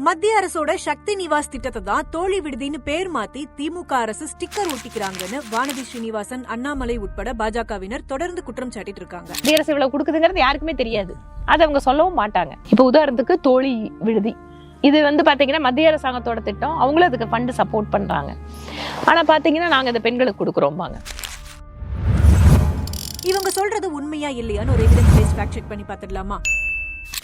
மத்திய அரசோட சக்தி நிவாஸ் திட்டத்தை தான் தோழி விடுதின்னு பேர் மாத்தி திமுக அரசு ஸ்டிக்கர் ஒட்டிக்கிறாங்கன்னு வானதி ஸ்ரீனிவாசன், அண்ணாமலை உட்பட பாஜகவினர் தொடர்ந்து குற்றம் சாட்டிட்டு இருக்காங்க. மத்திய அரசு இவ்வளவு கொடுக்குதுங்கிறது யாருக்குமே தெரியாது, அதை அவங்க சொல்லவும் மாட்டாங்க. இப்ப உதாரணத்துக்கு தோழி விடுதி, இது பாத்தீங்கன்னா மத்திய அரசாங்கத்தோட திட்டம், அவங்களும் அதுக்கு ஃபண்ட் சப்போர்ட் பண்றாங்க. ஆனா பாத்தீங்கன்னா நாங்க இந்த பெண்களுக்கு கொடுக்குறோம்பாங்க. இவங்க சொல்றது உண்மையா இல்லையான்னு ஒரு எவிடன்ஸ் பேஸ்ட் ஃபேக்ட் செக் பண்ணி பாத்துடலாமா?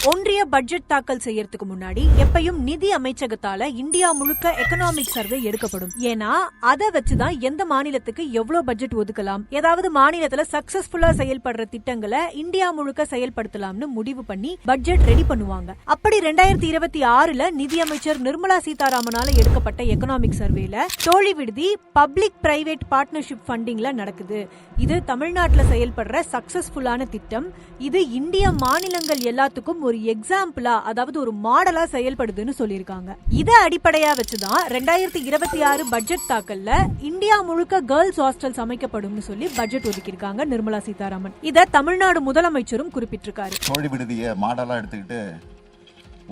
ஒன்றிய பட்ஜெட் தாக்கல் செய்யறதுக்கு முன்னாடி எப்பயும் நிதி அமைச்சகத்தால இந்தியா முழுக்க எக்கனாமிக் சர்வே எடுக்கப்படும். ஏன்னா அதை வச்சுதான் எந்த மாநிலத்துக்கு எவ்வளவு பட்ஜெட் ஒதுக்கலாம், ஏதாவது மாநிலத்துல சக்சஸ்ஃபுல்லா செயல்படுற திட்டங்களை இந்தியா முழுக்க செயல்படுத்தலாம்னு முடிவு பண்ணி பட்ஜெட் ரெடி பண்ணுவாங்க. அப்படி 2026 நிதி அமைச்சர் நிர்மலா சீதாராமனால எடுக்கப்பட்ட எக்கனாமிக் சர்வேல தோழி விடுதி பப்ளிக் பிரைவேட் பார்ட்னர்ஷிப் ஃபண்டிங்ல நடக்குது. இது தமிழ்நாட்டுல செயல்படுற சக்சஸ்ஃபுல்லான திட்டம். இது இந்திய மாநிலங்கள் எல்லாத்துக்கும் ஒரு எக்ஸாம்பிளா, அதாவது ஒரு மாடலா செயல்படுதுன்னு சொல்லிருக்காங்க. இத அடிப்படையா வச்சுதான் 2026 பட்ஜெட் தாக்கல்ல இந்தியா முழுக்க கேர்ள்ஸ் ஹாஸ்டல்ஸ் அமைக்கப்படும் சொல்லி பட்ஜெட் ஒதுக்கியிருக்காங்க நிர்மலா சீதாராமன். இத தமிழ்நாடு முதலமைச்சரும் குறிப்பிட்டிருக்காரு. தோழி விடுதியை மாடலா எடுத்துக்கிட்டு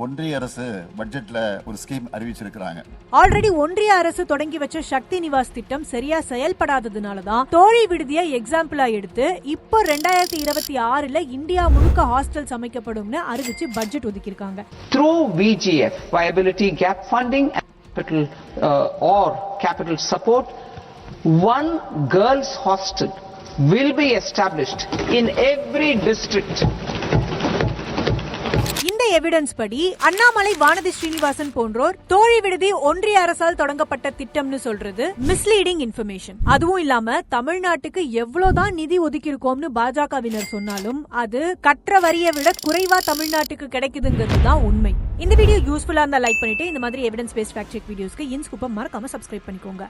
ஒன்றிய அரசு பட்ஜெட்ல ஒரு ஸ்கீம் அறிவிச்சிருக்காங்க. ஆல்ரெடி ஒன்றிய அரசு தொடங்கி வச்ச சக்தி நிவாஸ் திட்டம் சரியா செயல்படாததுனாலதான் தோழி விடுதியை எக்ஸாம்பிளா எடுத்து இப்போ 2026 இந்தியா முழுக்க ஹாஸ்டல்ஸ் அமைக்கப்படும்னு அறிவிச்சு பட்ஜெட் ஒதுக்கியிருக்காங்க. Through VGF, Viability Gap Funding or capital support, one girls hostel will be established in every district. இந்த எவிடன்ஸ் படி அண்ணாமலை, வானதி ஸ்ரீனிவாசன் போன்றோர் தோழி விடுதி ஒன்றிய அரசால் தொடங்கப்பட்ட திட்டம்னு சொல்றது மிஸ்லீடிங் இன்ஃபர்மேஷன். அதுவும் இல்லாம தமிழ்நாட்டுக்கு எவ்வளவுதான் நிதி ஒதுக்கியிருக்கோம்னு பாஜகவினர் சொன்னாலும் அது கற்ற வரியை விட குறைவா தமிழ்நாட்டுக்கு கிடைக்குதுங்கிறது தான் உண்மை. இந்த வீடியோ யூஸ்ஃபுல்லா இருந்தா லைக் பண்ணிட்டு இந்த மாதிரி எவிடன்ஸ் பேஸ்ட் ஃபேக்ட் செக் வீடியோஸ்க்கு இன்ஸ்கூப்பை மறக்காம சப்ஸ்கிரைப் பண்ணிக்கோங்க.